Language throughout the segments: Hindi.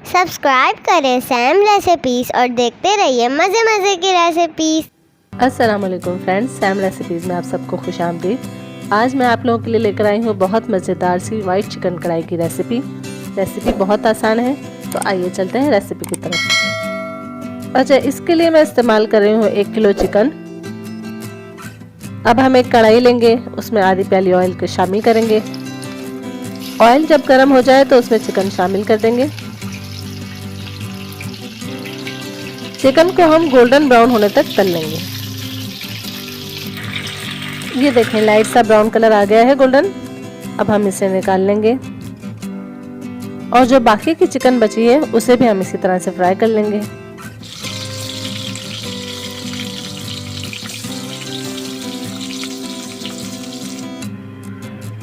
सब्सक्राइब करें सैम रेसिपीज़ और देखते रहिए मज़े मज़े की रेसिपीज़। अस्सलाम वालेकुम फ्रेंड्स, सैम रेसिपीज़ में आप सबको खुशामदीद। आज मैं आप लोगों के लिए लेकर आई हूँ बहुत मज़ेदार सी वाइट चिकन कढ़ाई की रेसिपी बहुत आसान है। तो आइए चलते हैं रेसिपी की तरफ। अच्छा, इसके लिए मैं इस्तेमाल कर रही हूँ 1 किलो चिकन। अब हम एक कढ़ाई लेंगे, उसमें आधी प्याली ऑयल को शामिल करेंगे। ऑयल जब गर्म हो जाए तो उसमें चिकन शामिल कर देंगे। चिकन को हम गोल्डन ब्राउन होने तक तल लेंगे। ये देखें, लाइट सा ब्राउन कलर आ गया है गोल्डन। अब हम इसे निकाल लेंगे और जो बाकी की चिकन बची है उसे भी हम इसी तरह से फ्राई कर लेंगे।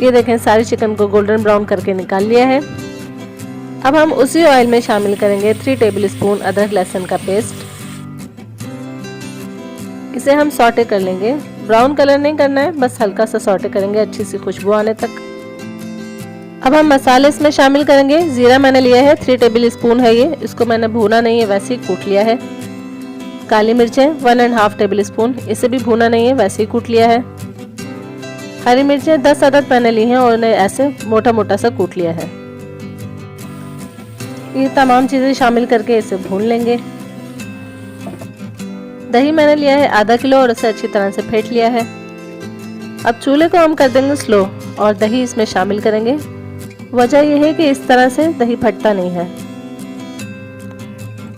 ये देखें, सारी चिकन को गोल्डन ब्राउन करके निकाल लिया है। अब हम उसी ऑयल में शामिल करेंगे 3 टेबलस्पून अदरक लहसुन का पेस्ट। इसे हम सॉटे कर लेंगे। ब्राउन कलर नहीं करना है, बस हल्का सा सॉटे करेंगे अच्छी सी खुशबू आने तक। अब हम मसाले इसमें शामिल करेंगे। जीरा मैंने लिया है 3 टेबलस्पून है ये, इसको मैंने भूना नहीं है, वैसे ही कूट लिया है। काली मिर्चें 1.5 टेबलस्पून, इसे भी भूना नहीं है, वैसे ही कूट लिया है। हरी मिर्चें 10 अदद मैंने ली हैं और उन्हें ऐसे मोटा मोटा सा कूट लिया है। ये तमाम चीज़ें शामिल करके इसे भून लेंगे। दही मैंने लिया है आधा किलो और इसे अच्छी तरह से फेंट लिया है। अब चूल्हे को हम कर देंगे स्लो और दही इसमें शामिल करेंगे। वजह यह है कि इस तरह से दही फटता नहीं है।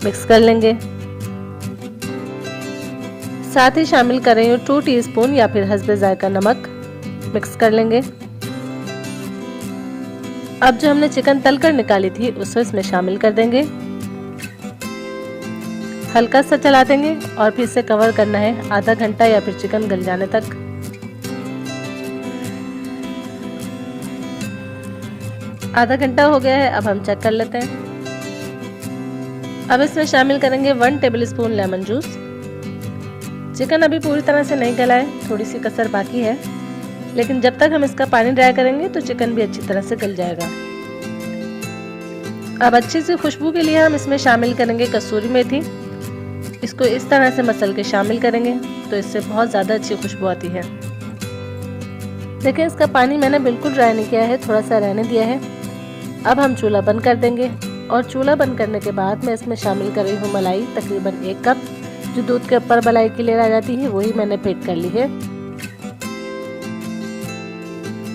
मिक्स कर लेंगे। साथ ही शामिल करेंगे 2 टीस्पून या फिर हस्बे जायका नमक। मिक्स कर लेंगे। अब जो हमने चिकन तलकर निकाली थी उसे इसमें शामिल कर देंगे। हल्का सा चला देंगे और फिर इसे कवर करना है आधा घंटा या फिर चिकन गल जाने तक। आधा घंटा हो गया है, अब हम चेक कर लेते हैं। अब इसमें शामिल करेंगे 1 टेबलस्पून लेमन जूस। चिकन अभी पूरी तरह से नहीं गला है, थोड़ी सी कसर बाकी है, लेकिन जब तक हम इसका पानी ड्राई करेंगे तो चिकन भी अच्छी तरह से गल जाएगा। अब अच्छी सी खुशबू के लिए हम इसमें शामिल करेंगे कसूरी मेथी। इसको इस तरह से मसल के शामिल करेंगे तो इससे बहुत ज़्यादा अच्छी खुशबू आती है। देखिए, इसका पानी मैंने बिल्कुल ड्राई नहीं किया है, थोड़ा सा रहने दिया है। अब हम चूल्हा बंद कर देंगे और चूल्हा बंद करने के बाद मैं इसमें शामिल कर रही हूँ मलाई, तकरीबन 1 कप। जो दूध के ऊपर मलाई की लेयर आ जाती है वही मैंने फेंट कर ली है।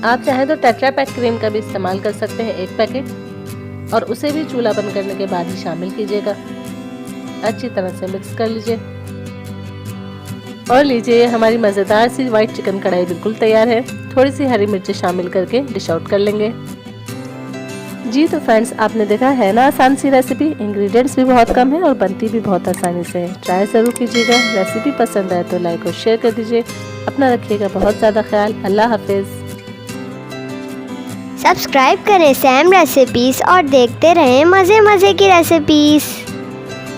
आप चाहें तो टेट्रा पैक क्रीम का भी इस्तेमाल कर सकते हैं, 1 पैकेट, और उसे भी चूल्हा बंद करने के बाद ही शामिल कीजिएगा। अच्छी तरह से मिक्स कर लीजिए और लीजिए, हमारी मज़ेदार सी वाइट चिकन कढ़ाई बिल्कुल तैयार है। थोड़ी सी हरी मिर्ची शामिल करके डिश आउट कर लेंगे। जी तो फ्रेंड्स, आपने देखा है ना आसान सी रेसिपी। इंग्रेडिएंट्स भी बहुत कम है और बनती भी बहुत आसानी से है। ट्राई ज़रूर कीजिएगा। रेसिपी पसंद आए तो लाइक और शेयर कर दीजिए। अपना रखिएगा बहुत ज़्यादा ख्याल। अल्लाह हाफिज़। सब्सक्राइब करें सैम रेसिपीज़ और देखते रहें मज़े मज़े की रेसिपीज़।